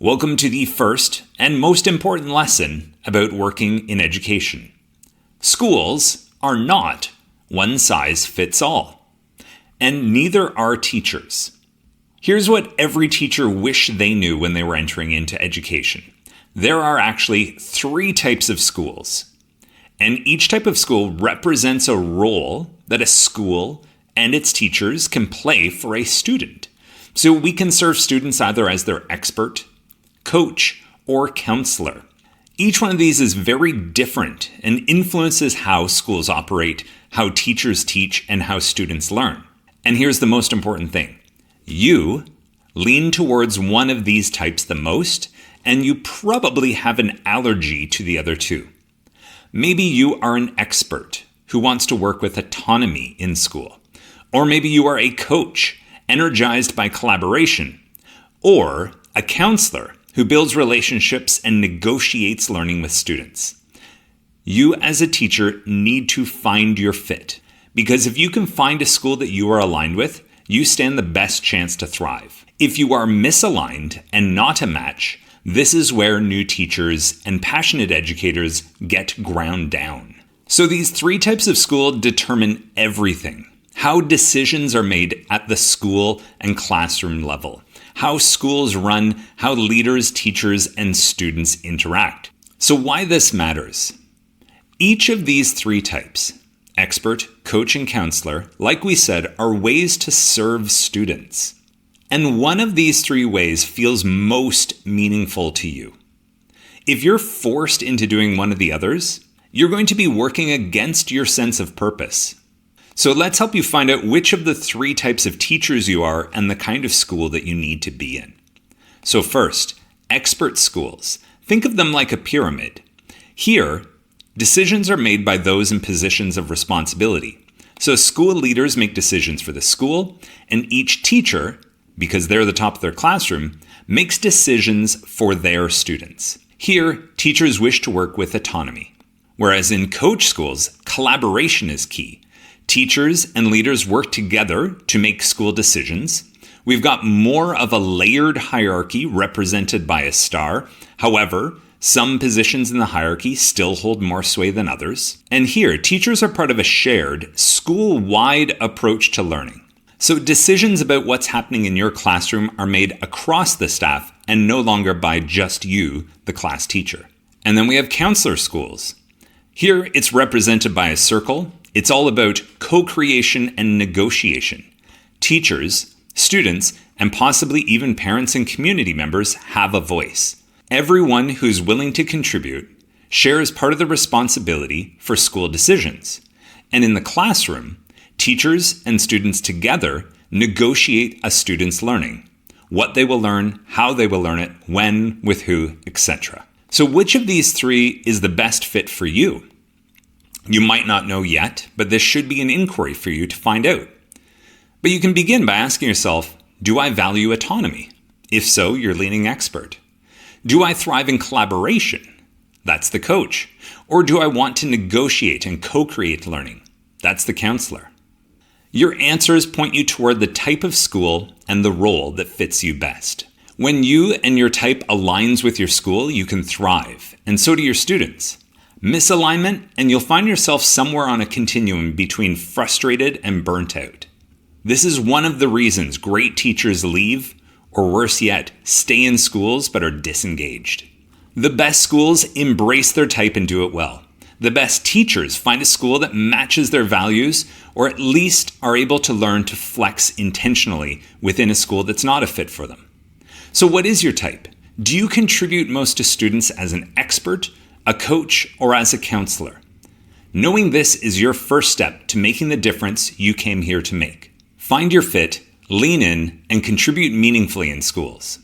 Welcome to the first and most important lesson about working in education. Schools are not one size fits all, and neither are teachers. Here's what every teacher wished they knew when they were entering into education. There are actually 3 types of schools, and each type of school represents a role that a school and its teachers can play for a student. So we can serve students either as their expert, coach, or counselor. Each one of these is very different and influences how schools operate, how teachers teach, and how students learn. And here's the most important thing. You lean towards one of these types the most, and you probably have an allergy to the other 2. Maybe you are an expert who wants to work with autonomy in school. Or maybe you are a coach energized by collaboration. Or a counselor who builds relationships and negotiates learning with students. You as a teacher need to find your fit, because if you can find a school that you are aligned with, you stand the best chance to thrive. If you are misaligned and not a match, this is where new teachers and passionate educators get ground down. So these 3 types of school determine everything. How decisions are made at the school and classroom level. How schools run, how leaders, teachers, and students interact. So why this matters? Each of these 3 types, expert, coach, and counselor, like we said, are ways to serve students. And one of these 3 ways feels most meaningful to you. If you're forced into doing one of the others, you're going to be working against your sense of purpose. So let's help you find out which of the 3 types of teachers you are and the kind of school that you need to be in. So first, expert schools. Think of them like a pyramid. Here, decisions are made by those in positions of responsibility. So school leaders make decisions for the school, and each teacher, because they're the top of their classroom, makes decisions for their students. Here, teachers wish to work with autonomy. Whereas in coach schools, collaboration is key. Teachers and leaders work together to make school decisions. We've got more of a layered hierarchy represented by a star. However, some positions in the hierarchy still hold more sway than others. And here, teachers are part of a shared, school-wide approach to learning. So decisions about what's happening in your classroom are made across the staff and no longer by just you, the class teacher. And then we have counselor schools. Here, it's represented by a circle. It's all about co-creation and negotiation. Teachers, students, and possibly even parents and community members have a voice. Everyone who's willing to contribute shares part of the responsibility for school decisions. And in the classroom, teachers and students together negotiate a student's learning, what they will learn, how they will learn it, when, with who, etc. So which of these 3 is the best fit for you? You might not know yet, but this should be an inquiry for you to find out. But you can begin by asking yourself, do I value autonomy? If so, you're leaning expert. Do I thrive in collaboration? That's the coach. Or do I want to negotiate and co-create learning? That's the counselor. Your answers point you toward the type of school and the role that fits you best. When you and your type aligns with your school, you can thrive, and so do your students. Misalignment, and you'll find yourself somewhere on a continuum between frustrated and burnt out. This is one of the reasons great teachers leave, or worse yet, stay in schools but are disengaged. The best schools embrace their type and do it well. The best teachers find a school that matches their values, or at least are able to learn to flex intentionally within a school that's not a fit for them. So what is your type? Do you contribute most to students as an expert, a coach, or as a counselor? Knowing this is your first step to making the difference you came here to make. Find your fit, lean in, and contribute meaningfully in schools.